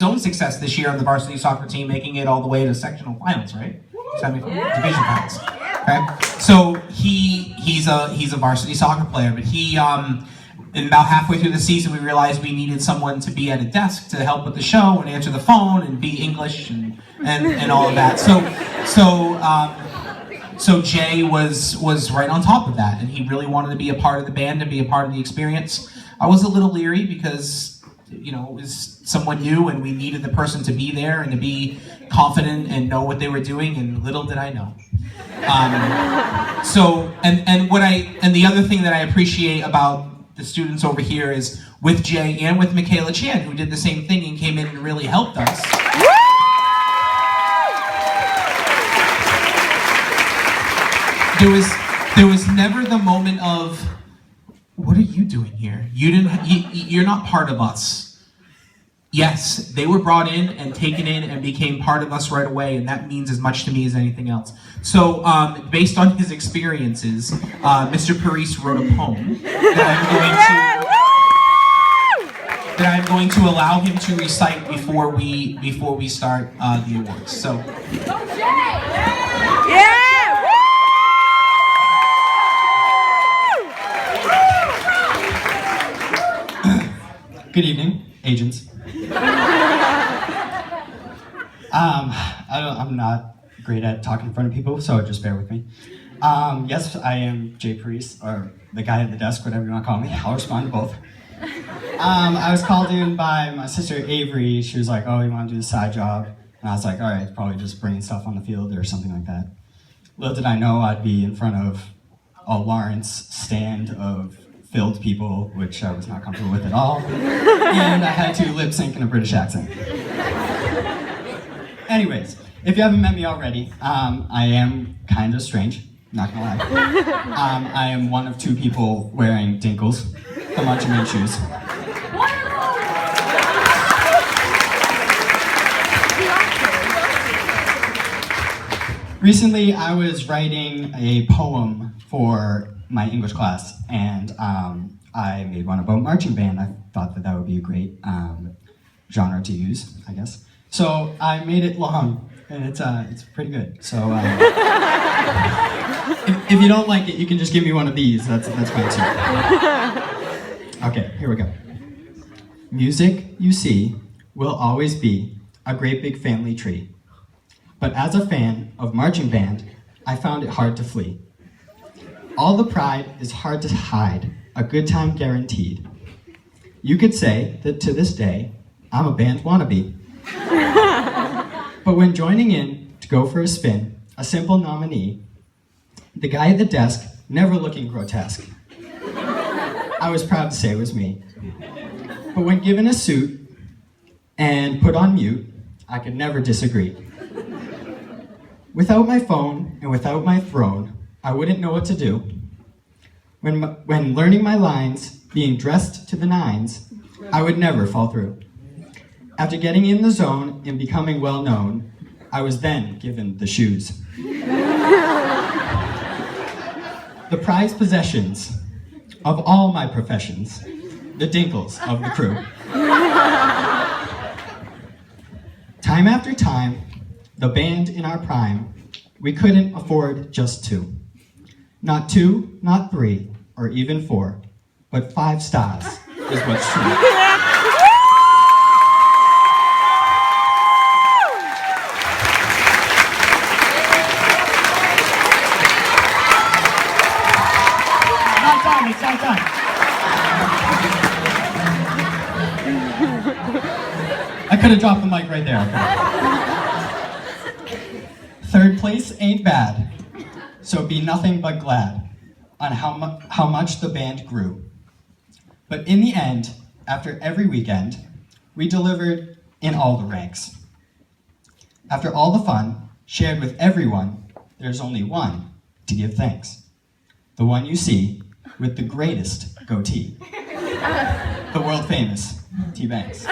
own success this year on the varsity soccer team, making it all the way to sectional finals, right? Division finals. Okay, so he's a varsity soccer player, but and about halfway through the season, we realized we needed someone to be at a desk to help with the show and answer the phone and be English and all of that. So Jay was right on top of that, and he really wanted to be a part of the band and be a part of the experience. I was a little leery because, it was someone new and we needed the person to be there and to be confident and know what they were doing, and little did I know. And the other thing that I appreciate about the students over here is with Jay and with Michaela Chan, who did the same thing and came in and really helped us. There was never the moment of, what are you doing here? You're not part of us. Yes, they were brought in and taken in and became part of us right away, and that means as much to me as anything else. So, based on his experiences, Mr. Paris wrote a poem that I'm going to allow him to recite before we start the awards. So. Good evening, agents. I'm not great at talking in front of people, so just bear with me. Yes, I am Jay Paris, or the guy at the desk, whatever you want to call me. I'll respond to both. I was called in by my sister Avery. She was like, oh, you want to do the side job? And I was like, all right, probably just bringing stuff on the field or something like that. Little did I know I'd be in front of a Lawrence stand of filled people, which I was not comfortable with at all, and I had to lip sync in a British accent. Anyways, if you haven't met me already, I am kind of strange, not gonna lie. I am one of two people wearing Dinkles, the Munchie Man shoes. Recently, I was writing a poem for my English class, and I made one about marching band. I thought that would be a great genre to use, I guess. So I made it long, and it's pretty good. So if you don't like it, you can just give me one of these. That's fine too. Okay, here we go. Music, you see, will always be a great big family tree. But as a fan of marching band, I found it hard to flee. All the pride is hard to hide, a good time guaranteed. You could say that to this day, I'm a band wannabe. But when joining in to go for a spin, a simple nominee, the guy at the desk, never looking grotesque, I was proud to say it was me. But when given a suit and put on mute, I could never disagree. Without my phone and without my throne, I wouldn't know what to do. When learning my lines, being dressed to the nines, I would never fall through. After getting in the zone and becoming well known, I was then given the shoes. The prized possessions of all my professions, the Dinkles of the crew. Time after time, the band in our prime, we couldn't afford just two. Not two, not three, or even four, but 5 stars is what's true. It's not done. I could have dropped the mic right there. Third place ain't bad, so be nothing but glad on how much the band grew. But in the end, after every weekend, we delivered in all the ranks. After all the fun shared with everyone, there's only one to give thanks. The one you see with the greatest goatee. The world famous T. Banks.